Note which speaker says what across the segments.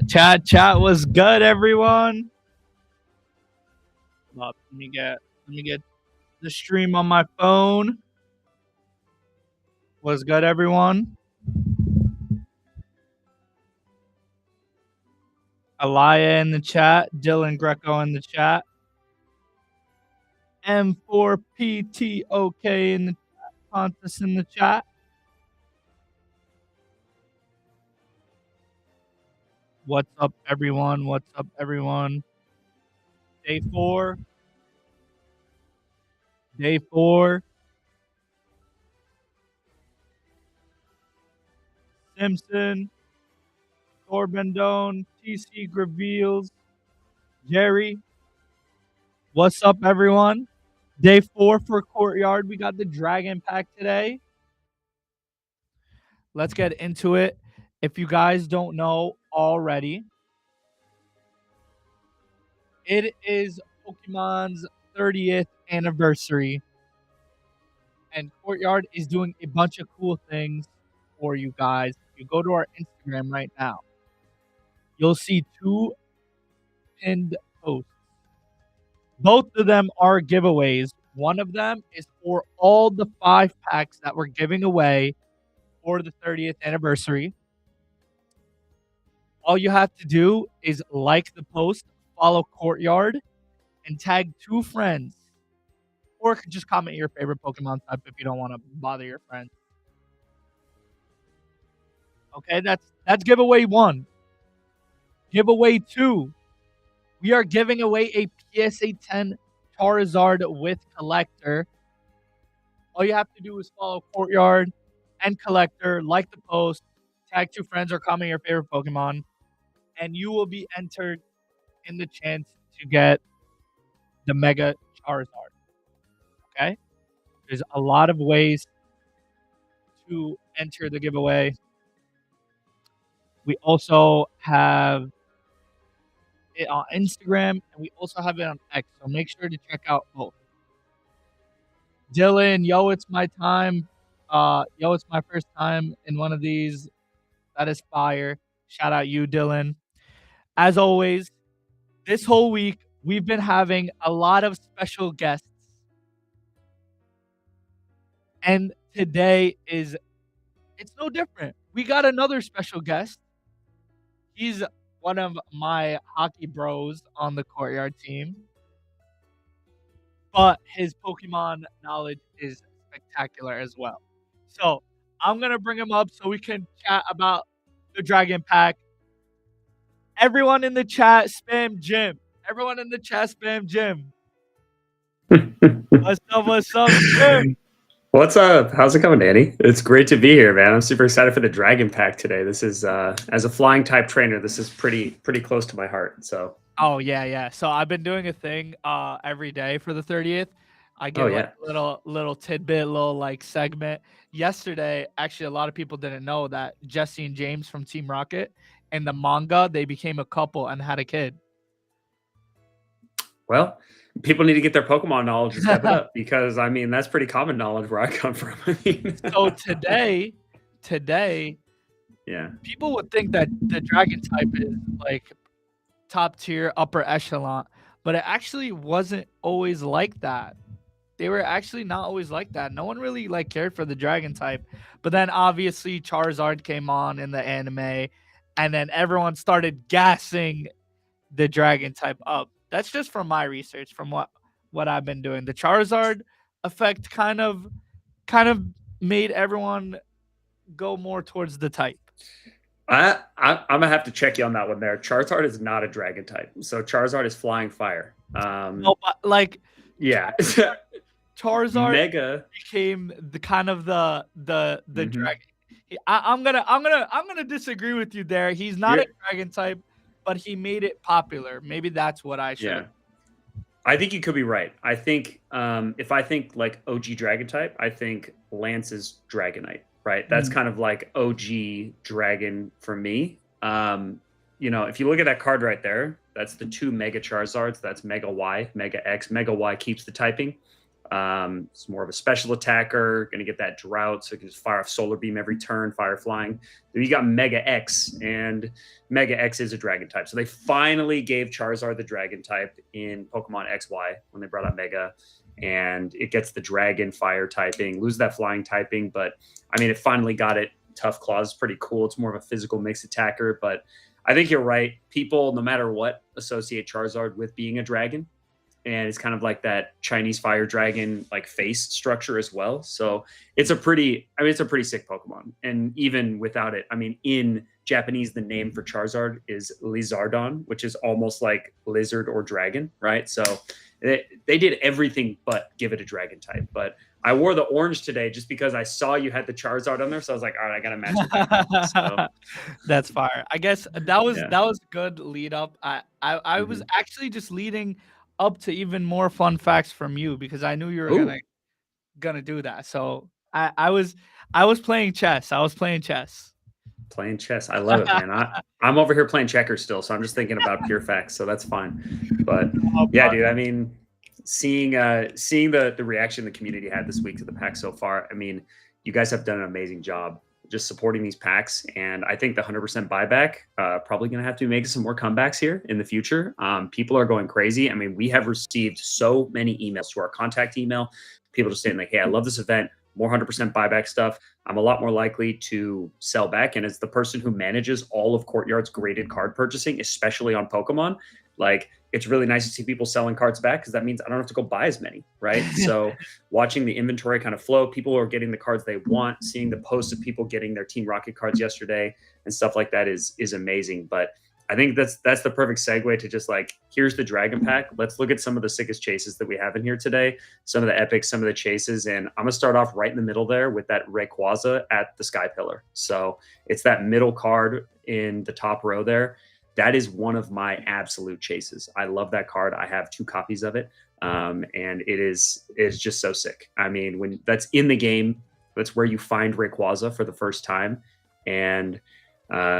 Speaker 1: Chat was good, everyone. Hold up, let me get the stream on my phone. Was good, everyone. Alaya in the chat, Dylan Greco in the chat, M4PTOK in the chat, Pontus in the chat. What's up, everyone? What's up, everyone? Day four. Simpson, Corbendone, TC Graveels, Jerry. What's up, everyone? Day 4 for Courtyard. We got the Dragon Pack today. Let's get into it. If you guys don't know already, it is Pokemon's 30th anniversary. And Courtyard is doing a bunch of cool things for you guys. If you go to our Instagram right now, you'll see 2 pinned posts. Both of them are giveaways. One of them is for all the 5 packs that we're giving away for the 30th anniversary. All you have to do is like the post, follow Courtyard, and tag 2 friends. Or just comment your favorite Pokemon type if you don't want to bother your friends. Okay, that's giveaway 1. Giveaway 2. We are giving away a PSA 10 Charizard with Collector. All you have to do is follow Courtyard and Collector, like the post, tag 2 friends, or comment your favorite Pokemon, and you will be entered in the chance to get the Mega Charizard. Okay? There's a lot of ways to enter the giveaway. We also have it on Instagram, and we also have it on X, so make sure to check out both. Dylan, it's my time. It's my first time in one of these. That is fire. Shout out you, Dylan. As always, this whole week, we've been having a lot of special guests. And today it's no different. We got another special guest. He's one of my hockey bros on the Courtyard team. But his Pokemon knowledge is spectacular as well. So I'm going to bring him up so we can chat about the Dragon Pack. Everyone in the chat, spam Jim. Everyone in the chat, spam Jim. What's up, Jim?
Speaker 2: What's up? How's it going, Danny? It's great to be here, man. I'm super excited for the Dragon Pack today. This is, as a flying type trainer, this is pretty close to my heart. So.
Speaker 1: Oh yeah. So I've been doing a thing every day for the 30th. I get like a little tidbit, little like segment. Yesterday, actually, a lot of people didn't know that Jesse and James from Team Rocket in the manga, they became a couple and had a kid.
Speaker 2: Well, people need to get their Pokemon knowledge and step it up, because I mean that's pretty common knowledge where I come from.
Speaker 1: So today,
Speaker 2: yeah,
Speaker 1: people would think that the Dragon type is like top tier, upper echelon, but it actually wasn't always like that. They were actually not always like that. No one really like cared for the Dragon type, but then obviously Charizard came on in the anime, and then everyone started gassing the Dragon type up. That's just from my research, from what I've been doing. The Charizard effect kind of made everyone go more towards the type.
Speaker 2: I'm gonna have to check you on that one there. Charizard is not a Dragon type, so Charizard is Flying Fire.
Speaker 1: No, but like,
Speaker 2: yeah,
Speaker 1: Charizard
Speaker 2: Mega
Speaker 1: became the kind of the Dragon. I'm gonna disagree with you there. He's not a Dragon type, but he made it popular. Maybe that's what I should.
Speaker 2: Yeah, I think you could be right. I think if I think like OG Dragon type, I think Lance is Dragonite. Right, that's kind of like OG Dragon for me. If you look at that card right there, that's the 2 Mega Charizards. That's Mega Y, Mega X. Mega Y keeps the typing. It's more of a special attacker, going to get that drought, so it can just fire off Solar Beam every turn, fire flying. Then you got Mega X, and Mega X is a dragon type. So they finally gave Charizard the dragon type in Pokemon XY when they brought out Mega, and it gets the dragon fire typing, lose that flying typing, but I mean, it finally got it. Tough Claws is pretty cool. It's more of a physical mixed attacker, but I think you're right. People, no matter what, associate Charizard with being a dragon, and it's kind of like that Chinese fire dragon like face structure as well. So it's a pretty sick Pokemon. And even without it, I mean, in Japanese, the name for Charizard is Lizardon, which is almost like lizard or dragon, right? So they did everything but give it a dragon type. But I wore the orange today just because I saw you had the Charizard on there, so I was like, all right, I gotta match it. So
Speaker 1: that's fire. I guess that was a good lead up. I was actually just leading up to even more fun facts from you because I knew you were gonna do that. So I was playing chess.
Speaker 2: Playing chess. I love it, man. I'm over here playing checkers still, so I'm just thinking about pure facts, so that's fine. But yeah, dude, I mean, seeing the reaction the community had this week to the pack so far, I mean, you guys have done an amazing job just supporting these packs, and I think the 100% buyback probably going to have to be making some more comebacks here in the future. People are going crazy. I mean, we have received so many emails to our contact email, people just saying like, hey, I love this event, more 100% buyback stuff. I'm a lot more likely to sell back, and as the person who manages all of Courtyard's graded card purchasing, especially on Pokemon, like, it's really nice to see people selling cards back because that means I don't have to go buy as many, right? So watching the inventory kind of flow, people are getting the cards they want, seeing the posts of people getting their Team Rocket cards yesterday and stuff like that is amazing. But I think that's the perfect segue to just like, here's the Dragon Pack. Let's look at some of the sickest chases that we have in here today, some of the epics, some of the chases. And I'm going to start off right in the middle there with that Rayquaza at the Sky Pillar. So it's that middle card in the top row there. That is one of my absolute chases. I love that card. I have 2 copies of it. And it's just so sick. I mean, when that's in the game, that's where you find Rayquaza for the first time. And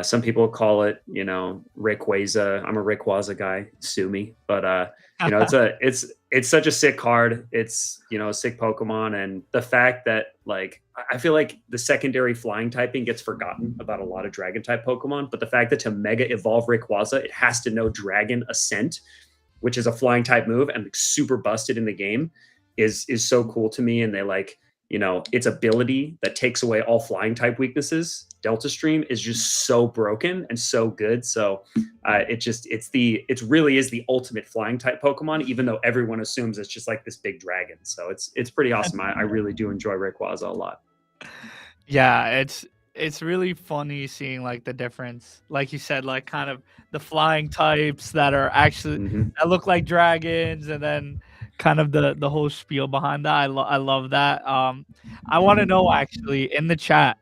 Speaker 2: some people call it, you know, Rayquaza. I'm a Rayquaza guy. Sue me. But, you know, it's such a sick card. It's, you know, a sick Pokemon. And the fact that, like, I feel like the secondary flying typing gets forgotten about a lot of dragon type Pokemon, but the fact that to mega evolve Rayquaza, it has to know Dragon Ascent, which is a flying type move and like super busted in the game is so cool to me. And they like, you know, its ability that takes away all flying type weaknesses, Delta Stream, is just so broken and so good. So it really is the ultimate flying type Pokemon, even though everyone assumes it's just like this big dragon. So it's pretty awesome. I really do enjoy Rayquaza a lot.
Speaker 1: Yeah, it's really funny seeing like the difference, like you said, like kind of the flying types that are actually that look like dragons, and then kind of the whole spiel behind that. I love that. I want to know actually in the chat,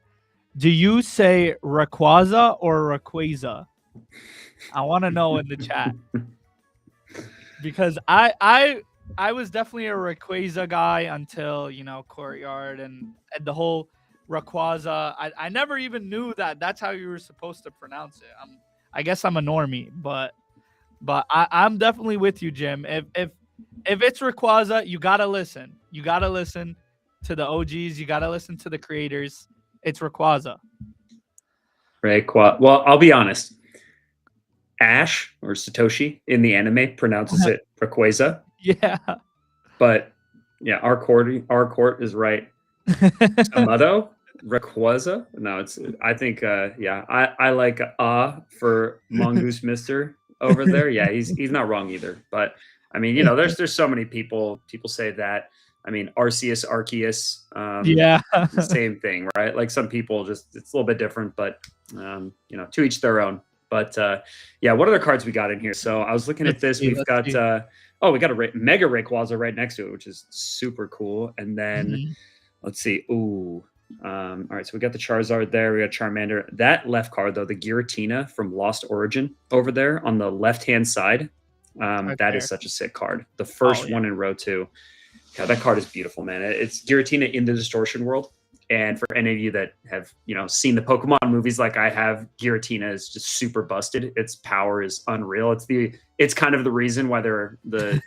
Speaker 1: do you say Rayquaza or Rayquaza? I want to know in the chat because I was definitely a Rayquaza guy until, you know, Courtyard and the whole Rayquaza. I never even knew that that's how you were supposed to pronounce it. I guess I'm a normie, but I'm definitely with you, Jim. If it's Rayquaza, you gotta listen. You gotta listen to the OGs. You gotta listen to the creators. It's Rayquaza.
Speaker 2: Rayquaza. Well, I'll be honest. Ash or Satoshi in the anime pronounces it Rayquaza.
Speaker 1: Yeah.
Speaker 2: But yeah, our court is right. Amato, Rayquaza. No, I think I like for Mongoose Mister over there. Yeah, he's not wrong either. But I mean, you know, there's so many people say that. I mean, Arceus, same thing, right? Like some people just, it's a little bit different, but you know, to each their own. But yeah, what other cards we got in here? So I was looking at this. We've got we got a Mega Rayquaza right next to it, which is super cool. And then let's see. Ooh. All right, so we got the Charizard there. We got Charmander. That left card though, the Giratina from Lost Origin over there on the left-hand side. That is such a sick card. The first one in row 2. God, that card is beautiful, man. It's Giratina in the Distortion world. And for any of you that have, seen the Pokemon movies like I have, Giratina is just super busted. Its power is unreal. It's kind of the reason why them and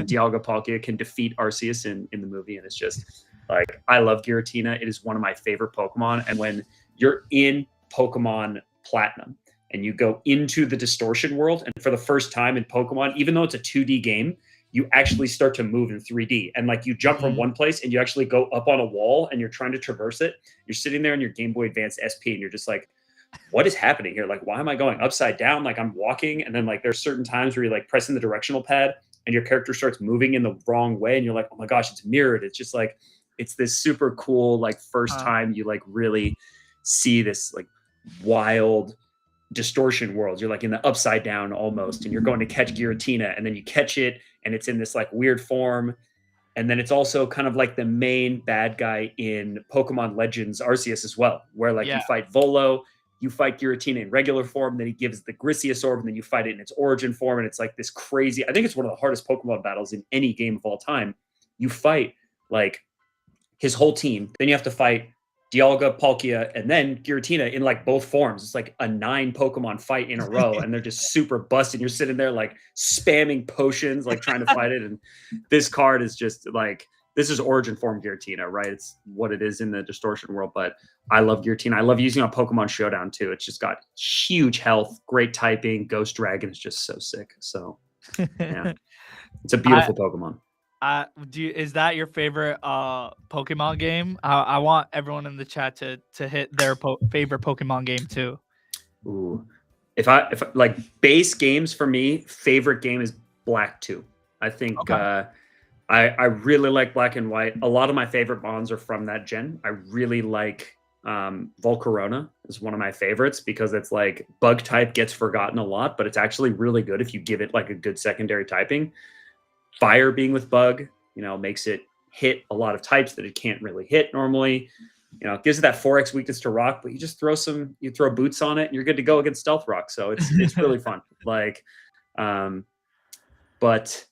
Speaker 2: Dialga Palkia can defeat Arceus in the movie. And it's just like, I love Giratina. It is one of my favorite Pokemon. And when you're in Pokemon Platinum and you go into the distortion world, and for the first time in Pokemon, even though it's a 2D game, you actually start to move in 3D. And like you jump from one place and you actually go up on a wall and you're trying to traverse it. You're sitting there in your Game Boy Advance SP and you're just like, what is happening here? Like, why am I going upside down? Like I'm walking. And then like there's certain times where you're like pressing the directional pad and your character starts moving in the wrong way. And you're like, oh my gosh, it's mirrored. It's just like, it's this super cool, like first time you like really see this like wild distortion world. You're like in the upside down almost, and you're going to catch Giratina, and then you catch it and it's in this like weird form. And then it's also kind of like the main bad guy in Pokemon Legends Arceus as well, where like you fight Volo, you fight Giratina in regular form, then he gives the Grisius orb, and then you fight it in its origin form. And it's like this crazy, I think it's one of the hardest Pokemon battles in any game of all time. You fight like his whole team, then you have to fight Dialga, Palkia, and then Giratina in like both forms. It's like a 9 Pokemon fight in a row, and they're just super busted. You're sitting there like spamming potions, like trying to fight it. And this card is just like, this is origin form Giratina, right? It's what it is in the distortion world. But I love Giratina. I love using it on Pokemon Showdown too. It's just got huge health, great typing. Ghost Dragon is just so sick. So yeah, it's a beautiful Pokemon.
Speaker 1: Is that your favorite Pokemon game? I want everyone in the chat to hit their favorite Pokemon game too.
Speaker 2: Ooh, if I like base games for me, favorite game is Black 2. I think I really like Black and White. A lot of my favorite bonds are from that gen. I really like Volcarona is one of my favorites because it's like bug type gets forgotten a lot, but it's actually really good if you give it like a good secondary typing. Fire being with Bug, makes it hit a lot of types that it can't really hit normally. It gives it that 4x weakness to Rock, but you just throw boots on it and you're good to go against Stealth Rock. So it's really fun. Like, but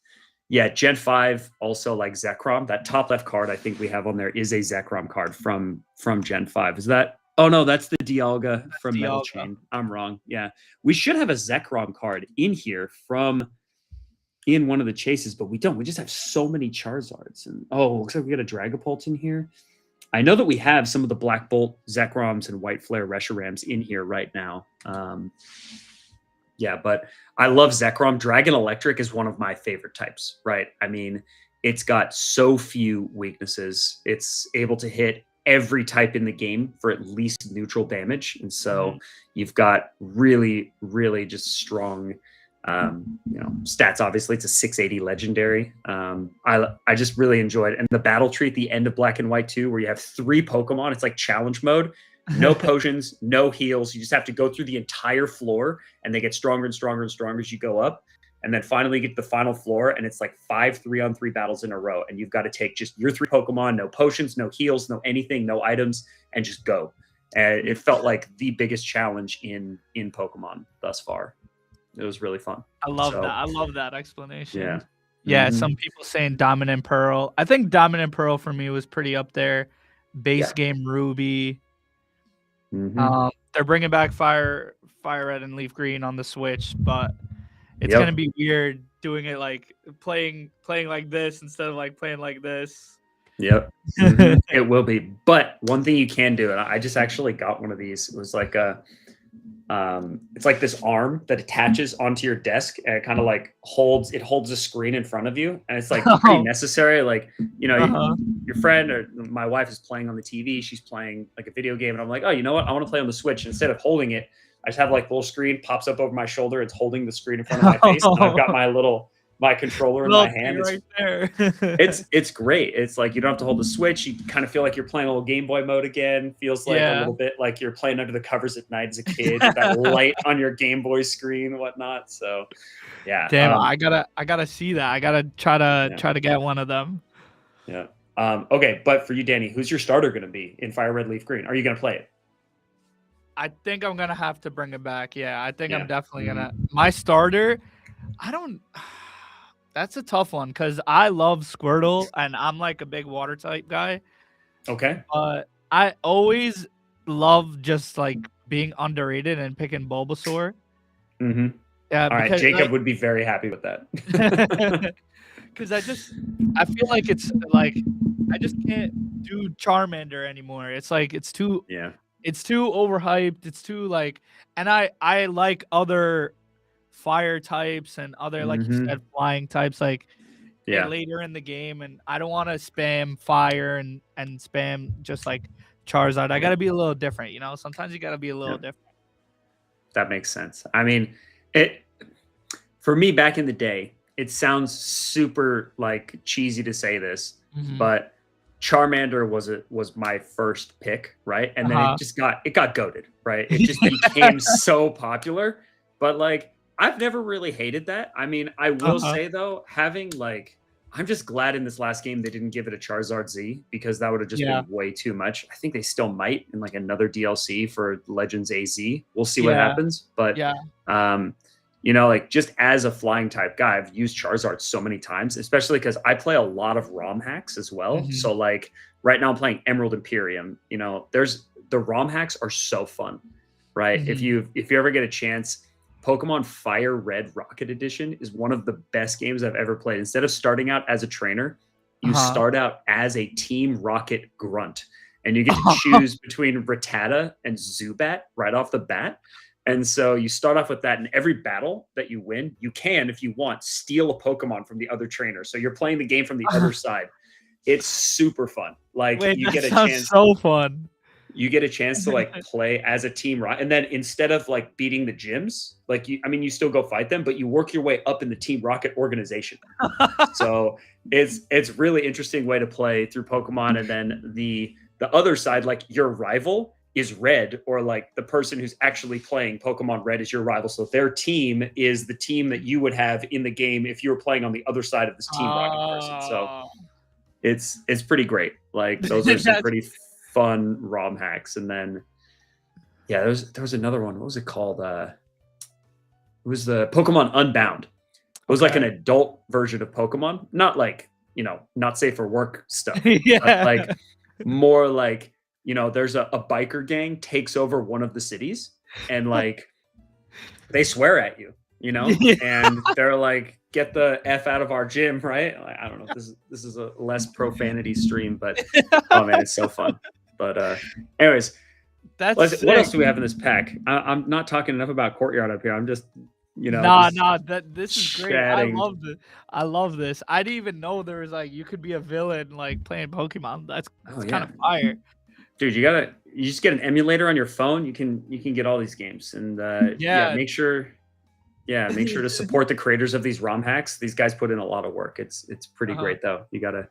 Speaker 2: yeah, Gen 5 also like Zekrom. That top left card I think we have on there is a Zekrom card from Gen 5. Is that? Oh no, that's the Dialga from Metal Chain. I'm wrong. Yeah, we should have a Zekrom card in here in one of the chases, but we don't. We just have so many Charizards. And looks like we got a Dragapult in here. I know that we have some of the Black Bolt Zekroms and White Flare Reshurams in here right now. Yeah, but I love Zekrom. Dragon Electric is one of my favorite types, right? I mean, it's got so few weaknesses. It's able to hit every type in the game for at least neutral damage. And so you've got really, really just strong stats. Obviously it's a 680 legendary. I just really enjoyed it. And the battle tree at the end of Black and White 2, where you have 3 Pokemon, it's like challenge mode, no potions, no heals. You just have to go through the entire floor and they get stronger and stronger and stronger as you go up. And then finally get to the final floor and it's like 5 3-on-3 battles in a row. And you've got to take just your 3 Pokemon, no potions, no heals, no anything, no items, and just go. And it felt like the biggest challenge in Pokemon thus far. It was really fun.
Speaker 1: I love that. I love that explanation.
Speaker 2: Yeah.
Speaker 1: Some people saying Dominant Pearl. I think Dominant Pearl for me was pretty up there. Base game Ruby. They're bringing back Fire Red and Leaf Green on the Switch, but it's gonna be weird doing it like playing like this instead of like playing like this.
Speaker 2: Yep. It will be. But one thing you can do, and I just actually got one of these, it was like it's like this arm that attaches onto your desk and it kind of like holds a screen in front of you, and it's like pretty necessary. Like, your friend or my wife is playing on the TV, she's playing like a video game, and I'm like, oh, you know what, I want to play on the Switch. And instead of holding it, I just have like a little screen pops up over my shoulder, it's holding the screen in front of my face, and I've got my controller in my hand.
Speaker 1: Right there.
Speaker 2: It's great. It's like you don't have to hold the Switch. You kind of feel like you're playing a little Game Boy mode again. Feels like a little bit like you're playing under the covers at night as a kid with that light on your Game Boy screen and whatnot. So yeah.
Speaker 1: Damn, I gotta see that. I gotta try to get one of them.
Speaker 2: Yeah. Okay, but for you, Danny, who's your starter gonna be in Fire Red Leaf Green? Are you gonna play it?
Speaker 1: I think I'm gonna have to bring it back. Yeah, I think I'm definitely gonna. My starter, that's a tough one because I love Squirtle and I'm like a big water type guy.
Speaker 2: Okay.
Speaker 1: But I always love just like being underrated and picking Bulbasaur.
Speaker 2: Mm-hmm.
Speaker 1: Yeah,
Speaker 2: All right,
Speaker 1: because
Speaker 2: Jacob
Speaker 1: like,
Speaker 2: would be very happy with that.
Speaker 1: because I feel like it's like I just can't do Charmander anymore. It's like it's too
Speaker 2: Yeah.
Speaker 1: overhyped. It's too like, and I like other fire types and other, like you
Speaker 2: Mm-hmm.
Speaker 1: said, flying types like
Speaker 2: Yeah.
Speaker 1: later in the game, and I don't want to spam fire and spam just like Charizard. I got to be a little different, you know. Sometimes you got to be a little different.
Speaker 2: That makes sense. I mean, it for me back in the day, it sounds super like cheesy to say this,
Speaker 1: Mhm.
Speaker 2: but Charmander was my first pick, right? And then it got goated, right? It just became so popular. But like I've never really hated that. I mean, I will say though, having like I'm just glad in this last game they didn't give it a Charizard Z because that would have just been way too much. I think they still might in like another DLC for Legends AZ. We'll see what happens. But you know, like just as a flying type guy, I've used Charizard so many times, especially because I play a lot of ROM hacks as well.
Speaker 1: Mhm.
Speaker 2: So like right now I'm playing Emerald Imperium. You know, there's the ROM hacks are so fun, right?
Speaker 1: Mhm.
Speaker 2: If you ever get a chance, Pokemon Fire Red Rocket Edition is one of the best games I've ever played. Instead of starting out as a trainer, you start out as a Team Rocket grunt, and you get to choose between Rattata and Zubat right off the bat. And so you start off with that, and every battle that you win, you can, if you want, steal a Pokemon from the other trainer. So you're playing the game from the other side. It's super fun. Like you get a chance.
Speaker 1: So fun.
Speaker 2: You get a chance to like play as a Team Rocket, and then instead of like beating the gyms, like you still go fight them, but you work your way up in the Team Rocket organization. So it's really interesting way to play through Pokemon. And then the other side, like your rival is Red, or like the person who's actually playing Pokemon Red is your rival. So their team is the team that you would have in the game if you were playing on the other side of this Team Rocket person. So it's pretty great. Like those are some pretty fun ROM hacks. And then there was another one. What was it called? It was the Pokemon Unbound. It was like an adult version of Pokemon, not like, you know, not safe for work stuff. But like more like, you know, there's a biker gang takes over one of the cities, and like they swear at you, you know, and they're like, get the F out of our gym, right? Like, I don't know if this is a less profanity stream, but oh man, it's so fun. But anyways, what else do we have in this pack? I'm not talking enough about Courtyard up here. I'm just, you know,
Speaker 1: this is great. I love this. I didn't even know there was like you could be a villain like playing Pokemon. That's kind of fire.
Speaker 2: Dude, you just get an emulator on your phone. You can get all these games, and make sure to support the creators of these ROM hacks. These guys put in a lot of work. It's pretty great though. You gotta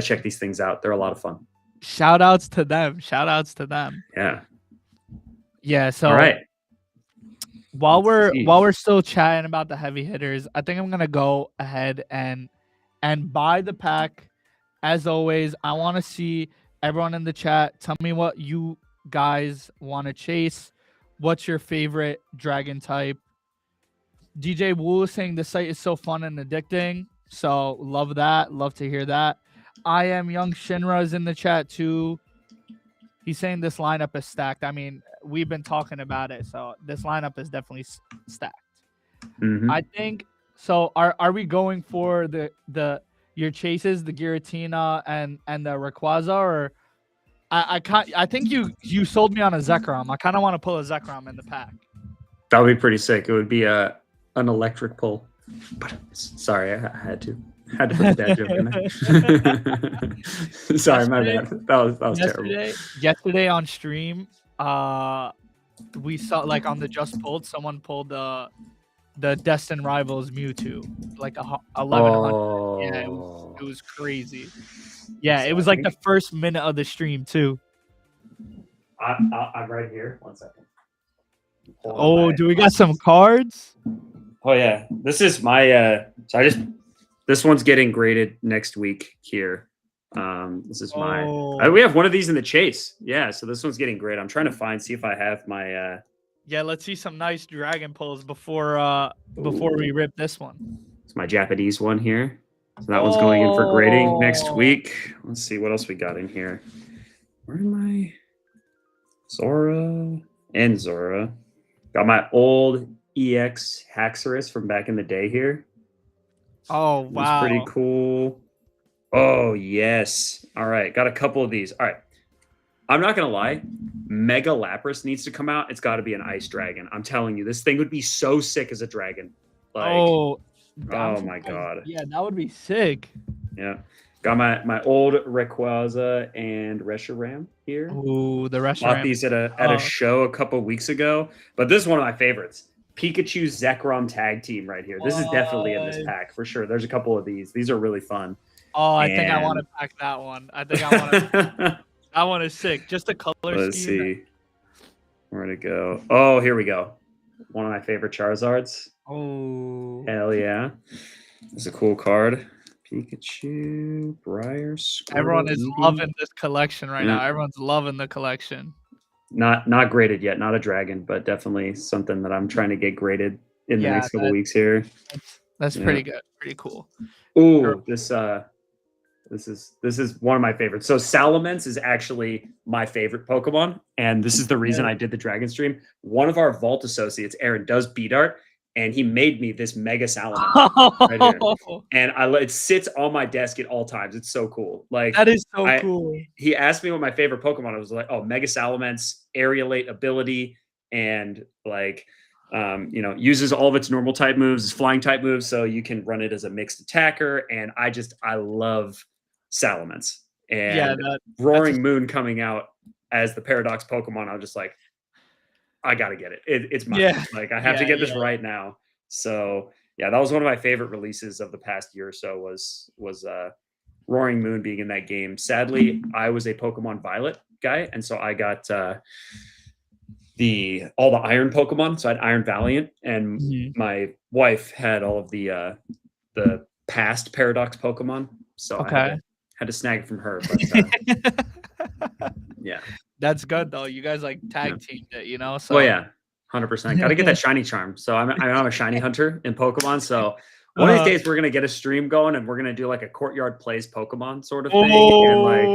Speaker 2: check these things out. They're a lot of fun.
Speaker 1: Shout outs to them. Yeah. So
Speaker 2: all right.
Speaker 1: While we're still chatting about the heavy hitters, I think I'm gonna go ahead and buy the pack. As always, I want to see everyone in the chat tell me what you guys want to chase. What's your favorite dragon type? DJ Wu is saying the site is so fun and addicting. So love that. Love to hear that. I am Young Shinra is in the chat too. He's saying this lineup is stacked. I mean, we've been talking about it, so this lineup is definitely stacked.
Speaker 2: Mm-hmm.
Speaker 1: I think so. Are we going for your chases, the Giratina and the Rayquaza, or I think you sold me on a Zekrom. I kind of want to pull a Zekrom in the pack.
Speaker 2: That would be pretty sick. It would be an electric pull. But sorry, I had to put that joke in there. Sorry, my bad. That was terrible.
Speaker 1: Yesterday on stream, we saw like on the Just Pulled, someone pulled the Destined Rivals Mewtwo, like 1100.
Speaker 2: Oh.
Speaker 1: Yeah, it was crazy. Yeah, it was like the first minute of the stream too.
Speaker 2: I'm right here. 1 second.
Speaker 1: Oh, do we got some cards?
Speaker 2: Oh yeah, this is my. This one's getting graded next week here. This is my. We have one of these in the chase. Yeah, so this one's getting graded. I'm trying to see if I have my.
Speaker 1: Yeah, let's see some nice dragon pulls before we rip this one.
Speaker 2: It's my Japanese one here. So that one's going in for grading next week. Let's see what else we got in here. Where am I? Zora and Zora. Got my old EX Haxorus from back in the day here.
Speaker 1: Oh,
Speaker 2: It was pretty
Speaker 1: wow.
Speaker 2: cool. Oh, yes. All right. Got a couple of these. All right. I'm not going to lie. Mega Lapras needs to come out. It's got to be an ice dragon. I'm telling you, this thing would be so sick as a dragon. Like,
Speaker 1: Oh,
Speaker 2: oh my God.
Speaker 1: Yeah, that would be sick.
Speaker 2: Yeah. Got my old Rayquaza and Reshiram here.
Speaker 1: Ooh, the
Speaker 2: Bought
Speaker 1: restaurant.
Speaker 2: these at a show a couple weeks ago, but this is one of my favorites. Pikachu Zekrom tag team right here. This is definitely in this pack for sure. There's a couple of these. These are really fun.
Speaker 1: Oh, I think I want to pack that one. I think I want to. That one is sick. Just the color
Speaker 2: Let's
Speaker 1: scheme.
Speaker 2: see. Where'd it go? Oh, here we go. One of my favorite Charizards.
Speaker 1: Oh.
Speaker 2: Hell yeah. It's a cool card. Pikachu, Briar, Squirtle,
Speaker 1: Everyone is
Speaker 2: Eevee.
Speaker 1: loving this collection right now. Everyone's loving the collection.
Speaker 2: Not graded yet, not a dragon, but definitely something that I'm trying to get graded in the next couple weeks here.
Speaker 1: That's pretty good. Pretty cool.
Speaker 2: Ooh, this is one of my favorites. So Salamence is actually my favorite Pokemon, and this is the reason I did the Dragon stream. One of our Vault associates, Aaron, does beat art, and he made me this Mega Salamence right here. And it sits on my desk at all times. It's so cool. Like,
Speaker 1: that is so cool.
Speaker 2: He asked me what my favorite Pokemon was. Like, oh, Mega Salamence, Aerialate ability, and like uses all of its normal type moves, its flying type moves, so you can run it as a mixed attacker. And I love Salamence. And Roaring Moon coming out as the Paradox Pokemon, I was just like, I gotta get it. It's mine.
Speaker 1: Yeah.
Speaker 2: Like, I have to get this right now. So yeah, that was one of my favorite releases of the past year or so was Roaring Moon being in that game. Sadly, I was a Pokemon Violet guy, and so I got all the Iron Pokemon. So I had Iron Valiant, and my wife had all of the past Paradox Pokemon. So I had to snag it from her. But yeah.
Speaker 1: That's good though. You guys like tag teamed it, you know? So
Speaker 2: well, yeah, 100%. Got to get that shiny charm. So I'm a shiny hunter in Pokemon. So one of these days we're gonna get a stream going, and we're gonna do like a Courtyard Plays Pokemon sort of thing, and like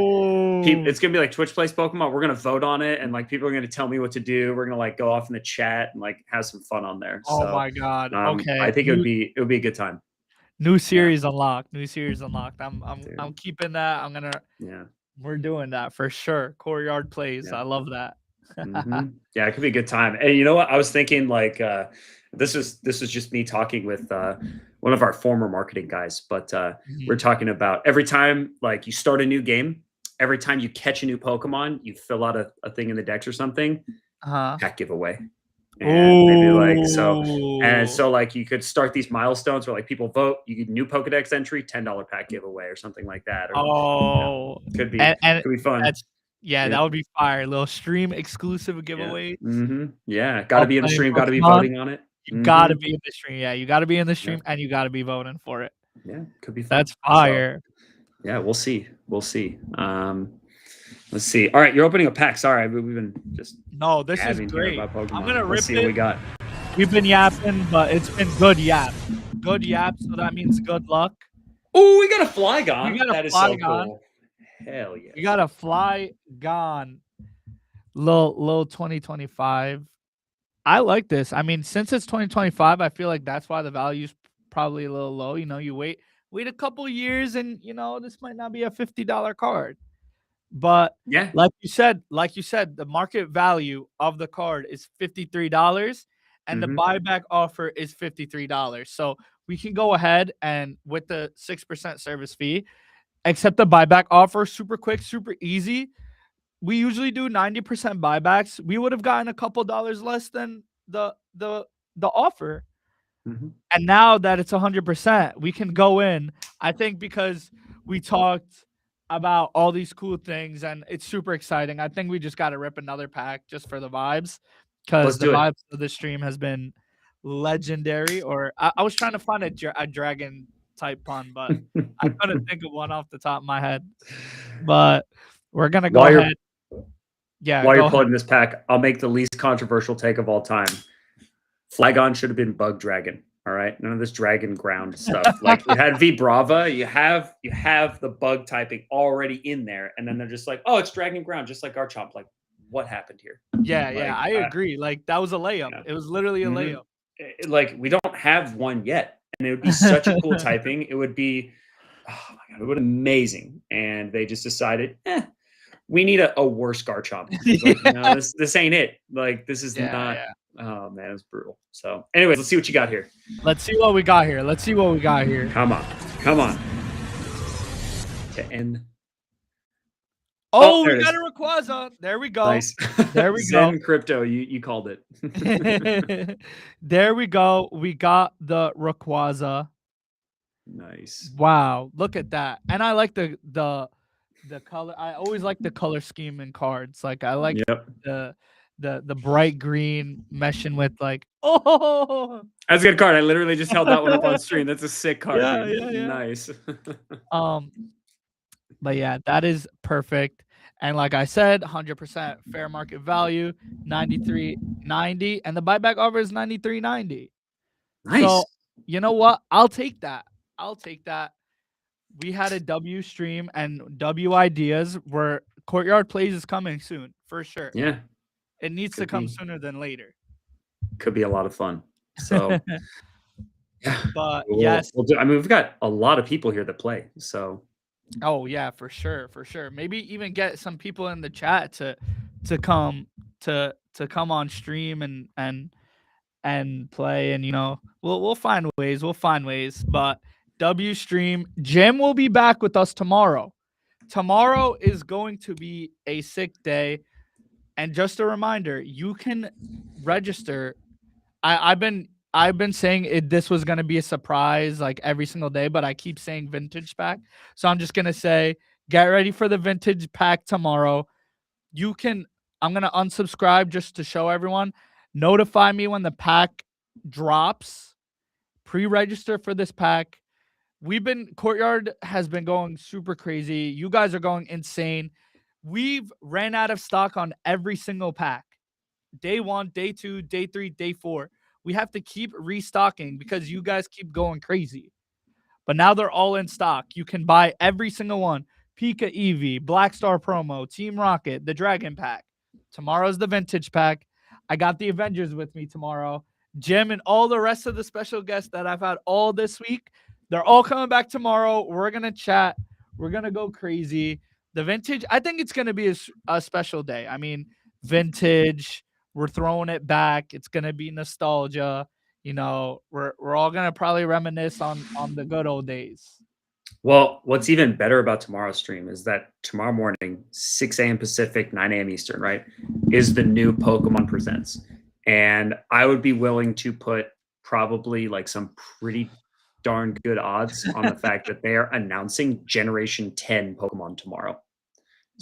Speaker 2: it's gonna be like Twitch Plays Pokemon. We're gonna vote on it, and like people are gonna tell me what to do. We're gonna like go off in the chat and like have some fun on there.
Speaker 1: Oh my God! Okay,
Speaker 2: I think it would be a good time.
Speaker 1: New series unlocked. New series unlocked. I'm keeping that. I'm gonna.
Speaker 2: Yeah.
Speaker 1: We're doing that for sure. Courtyard Plays. I love that.
Speaker 2: Yeah, it could be a good time. And you know what? I was thinking like this is just me talking with one of our former marketing guys, but we're talking about every time like you start a new game, every time you catch a new Pokemon, you fill out a thing in the Dex or something, pack giveaway. And maybe like so like you could start these milestones where like people vote, you get new Pokedex entry, $10 pack giveaway or something like that. Or could be fun.
Speaker 1: That would be fire. Little stream exclusive giveaway.
Speaker 2: Yeah, gotta be in the stream, gotta be voting on it.
Speaker 1: You gotta be in the stream. Yeah, you gotta be in the stream and you gotta be voting for it.
Speaker 2: Yeah, could be fun.
Speaker 1: That's fire.
Speaker 2: So, yeah, we'll see. Let's see. All right, you're opening a pack. Sorry, we've been just
Speaker 1: this is great. I'm gonna
Speaker 2: Let's see what we got.
Speaker 1: We've been yapping, but it's been good yap. Good yap, so that means good luck.
Speaker 2: Oh, we got a Flygon.
Speaker 1: That is so cool.
Speaker 2: Hell yeah.
Speaker 1: You got a Flygon. Little 2025. I like this. I mean, since it's 2025, I feel like that's why the value's probably a little low. You know, you wait a couple years, and you know this might not be a $50 card. But
Speaker 2: yeah,
Speaker 1: like you said, the market value of the card is $53, and the buyback offer is $53. So we can go ahead and with the 6% service fee, accept the buyback offer super quick, super easy. We usually do 90% buybacks. We would have gotten a couple dollars less than the offer. And now that it's 100%, we can go in. I think because we talked about all these cool things and it's super exciting. I think we just got to rip another pack just for the vibes, because the vibes of the stream has been legendary. Or I was trying to find a dragon type pun, but I couldn't think of one off the top of my head. But we're gonna go ahead. Yeah.
Speaker 2: While you're pulling this pack, I'll make the least controversial take of all time. Flygon should have been Bug Dragon. All right, none of this dragon ground stuff. Like you had Vibrava, you have the bug typing already in there, and then they're just like, oh, it's dragon ground, just like Garchomp. Like, what happened here?
Speaker 1: Yeah,
Speaker 2: Like,
Speaker 1: I agree. Like that was a layup.
Speaker 2: yeah.
Speaker 1: It was literally a
Speaker 2: Mhm.
Speaker 1: layup.
Speaker 2: Like we don't have one yet, and it would be such a cool typing. It would be, oh my god, it would be amazing. And they just decided, we need a worse Garchomp. Like, no, this ain't it. Like this is not.
Speaker 1: Yeah.
Speaker 2: Oh man, it's brutal. So, anyways, let's see what you got here.
Speaker 1: Let's see what we got here.
Speaker 2: Come on, come on. To end.
Speaker 1: Oh, we got a Rayquaza. There we go.
Speaker 2: Nice.
Speaker 1: There we
Speaker 2: Zen
Speaker 1: go.
Speaker 2: Crypto, you called it.
Speaker 1: There we go. We got the Rayquaza.
Speaker 2: Nice.
Speaker 1: Wow, look at that. And I like the color. I always like the color scheme in cards. Like I like the bright green meshing with like, oh,
Speaker 2: that's a good card. I literally just held that one up on stream. That's a sick card.
Speaker 1: Yeah.
Speaker 2: Nice.
Speaker 1: But yeah, that is perfect. And like I said, 100% fair market value, 93.90, and the buyback offer is 93.90.
Speaker 2: Nice.
Speaker 1: So you know what? I'll take that. We had a W stream and W ideas where Courtyard Plays is coming soon for sure.
Speaker 2: Yeah,
Speaker 1: it needs to come sooner than later.
Speaker 2: Could be a lot of fun. So yeah,
Speaker 1: but yes,
Speaker 2: I mean we've got a lot of people here that play. So
Speaker 1: oh yeah, for sure. Maybe even get some people in the chat to come on stream and play, and you know we'll find ways. But W stream, Jim will be back with us tomorrow. Tomorrow is going to be a sick day, and just a reminder, you can register. I've been saying this was going to be a surprise like every single day, but I keep saying vintage pack. So I'm just going to say, get ready for the vintage pack tomorrow. I'm going to unsubscribe just to show everyone. Notify me when the pack drops. Pre-register for this pack. Courtyard has been going super crazy. You guys are going insane. We've ran out of stock on every single pack. Day 1, day 2, day 3, day 4. We have to keep restocking because you guys keep going crazy. But now they're all in stock. You can buy every single one. Pika Eevee, Black Star promo, Team Rocket, the Dragon pack. Tomorrow's the vintage pack. I got the Avengers with me tomorrow. Jim and all the rest of the special guests that I've had all this week, they're all coming back tomorrow. We're going to chat. We're going to go crazy. The vintage, I think it's going to be a special day. I mean, vintage, we're throwing it back. It's going to be nostalgia. You know, we're all going to probably reminisce on the good old days.
Speaker 2: Well, what's even better about tomorrow's stream is that tomorrow morning, 6 a.m. Pacific, 9 a.m. Eastern, right, is the new Pokemon Presents. And I would be willing to put probably like some pretty darn good odds on the fact that they are announcing Generation 10 Pokemon tomorrow.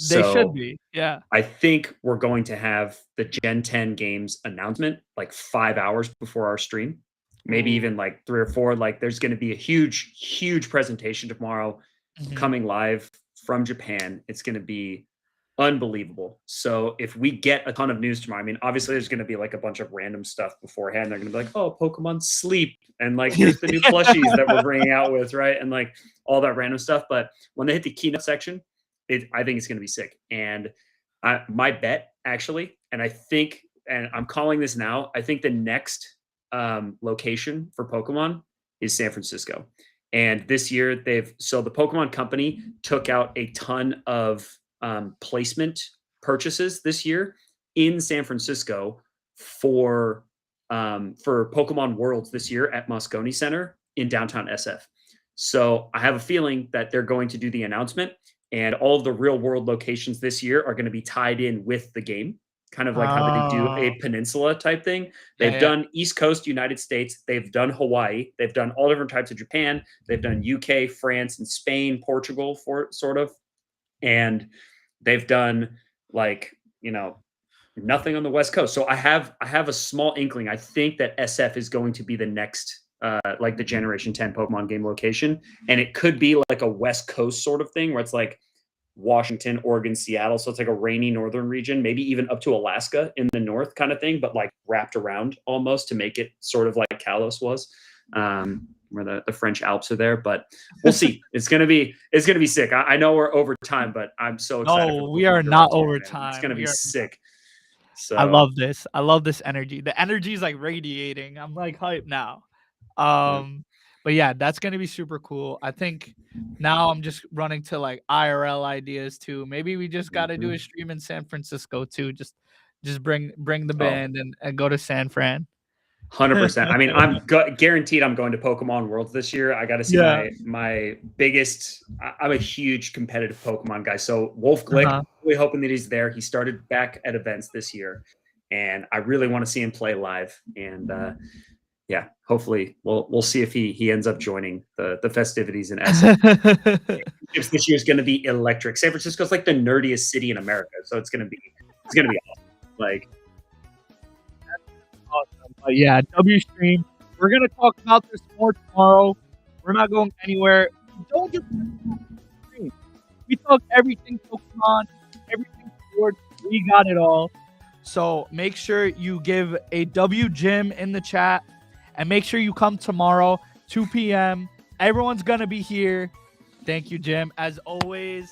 Speaker 1: They should be, yeah.
Speaker 2: I think we're going to have the Gen 10 games announcement like 5 hours before our stream. Maybe even like 3 or 4. Like there's going to be a huge presentation tomorrow coming live from Japan. It's going to be unbelievable. So if we get a ton of news tomorrow, I mean, obviously there's going to be like a bunch of random stuff beforehand. They're going to be like, oh, Pokemon Sleep. And like, here's the new plushies that we're bringing out with, right? And like all that random stuff. But when they hit the keynote section, I think it's going to be sick. And my bet actually, and I'm calling this now, I think the next location for Pokemon is San Francisco. And this year the Pokemon Company took out a ton of placement purchases this year in San Francisco for Pokemon Worlds this year at Moscone Center in downtown SF. So I have a feeling that they're going to do the announcement, and all of the real world locations this year are going to be tied in with the game. Kind of like how they do a peninsula type thing. They've done East Coast United States. They've done Hawaii. They've done all different types of Japan. They've done UK, France, and Spain, Portugal, sort of. And they've done like, nothing on the West Coast. So I have a small inkling. I think that SF is going to be the next, like the Generation 10 Pokemon game location. And it could be like a West Coast sort of thing where it's like Washington, Oregon, Seattle. So it's like a rainy northern region, maybe even up to Alaska in the north kind of thing, but like wrapped around almost to make it sort of like Kalos was. where the French Alps are there. But we'll see. It's gonna be sick. I know we're over time, but I'm so excited.
Speaker 1: No, we are not over time.
Speaker 2: It's gonna be sick. So
Speaker 1: I love this. I love this energy. The energy is like radiating. I'm like hyped now. But yeah, that's gonna be super cool. I think now I'm just running to like IRL ideas too. Maybe we just got to do a stream in San Francisco too. Just bring the band and go to San Fran.
Speaker 2: 100%. I mean, I'm guaranteed I'm going to Pokemon Worlds this year. I got to see my biggest. I'm a huge competitive Pokemon guy. So Wolf Glick, really hoping that he's there. He started back at events this year, and I really want to see him play live. And yeah, hopefully we'll see if he ends up joining the festivities in Essex. This year is going to be electric. San Francisco's like the nerdiest city in America, so it's going to be awesome. Like.
Speaker 1: Awesome. But yeah, W stream. We're gonna talk about this more tomorrow. We're not going anywhere. Don't just stream. We talk everything Pokemon, everything sports. We got it all. So make sure you give a W Gym in the chat, and make sure you come tomorrow, 2 p.m. Everyone's gonna be here. Thank you, Jim, as always.